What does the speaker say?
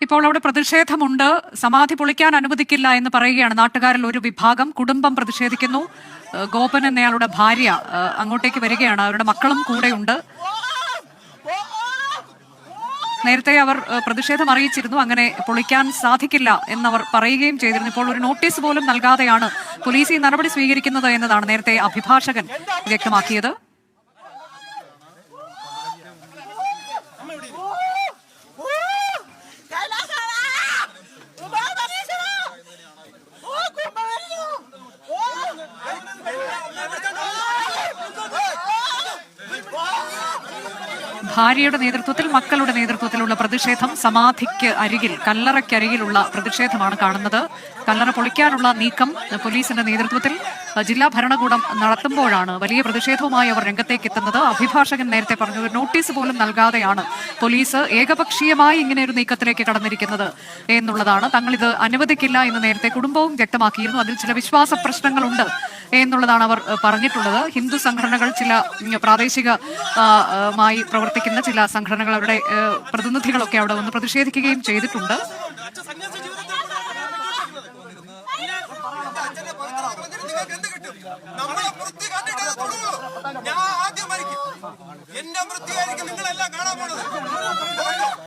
ഇപ്പോൾ അവിടെ പ്രതിഷേധമുണ്ട്. സമാധി പൊളിക്കാൻ അനുവദിക്കില്ല എന്ന് പറയുകയാണ് നാട്ടുകാരിൽ ഒരു വിഭാഗം. കുടുംബം പ്രതിഷേധിക്കുന്നു. ഗോപൻ എന്നയാളുടെ ഭാര്യ അങ്ങോട്ടേക്ക് വരികയാണ്. അവരുടെ മക്കളും കൂടെയുണ്ട്. നേരത്തെ അവർ പ്രതിഷേധം അറിയിച്ചിരുന്നു, അങ്ങനെ പൊളിക്കാൻ സാധിക്കില്ല എന്നവർ പറയുകയും ചെയ്തിരുന്നു. ഇപ്പോൾ ഒരു നോട്ടീസ് പോലും നൽകാതെയാണ് പോലീസ് ഈ നടപടി സ്വീകരിക്കുന്നത് എന്നതാണ് നേരത്തെ അഭിഭാഷകൻ വ്യക്തമാക്കിയത്. ഭാര്യയുടെ നേതൃത്വത്തിൽ, മക്കളുടെ നേതൃത്വത്തിലുള്ള പ്രതിഷേധം സമാധിക്ക് അരികിൽ, കല്ലറയ്ക്കരികിലുള്ള പ്രതിഷേധമാണ് കാണുന്നത്. കല്ലറ പൊളിക്കാനുള്ള നീക്കം പോലീസിന്റെ നേതൃത്വത്തിൽ ജില്ലാ ഭരണകൂടം നടത്തുമ്പോഴാണ് വലിയ പ്രതിഷേധവുമായി അവർ രംഗത്തേക്ക് എത്തുന്നത്. അഭിഭാഷകൻ നേരത്തെ പറഞ്ഞു, നോട്ടീസ് പോലും നൽകാതെയാണ് പോലീസ് ഏകപക്ഷീയമായി ഇങ്ങനെ ഒരു നീക്കത്തിലേക്ക് കടന്നിരിക്കുന്നത് എന്നുള്ളതാണ്. തങ്ങളിത് അനുവദിക്കില്ല എന്ന് നേരത്തെ കുടുംബവും വ്യക്തമാക്കിയിരുന്നു. അതിൽ ചില വിശ്വാസ പ്രശ്നങ്ങളുണ്ട് എന്നുള്ളതാണ് അവർ പറഞ്ഞിട്ടുള്ളത്. ഹിന്ദു സംഘടനകൾ, ചില പ്രാദേശികമായി പ്രവർത്തിക്കുന്ന ചില സംഘടനകൾ, അവരുടെ പ്രതിനിധികളൊക്കെ അവിടെ വന്ന് പ്രതിഷേധിക്കുകയും ചെയ്തിട്ടുണ്ട്. നമ്മൾ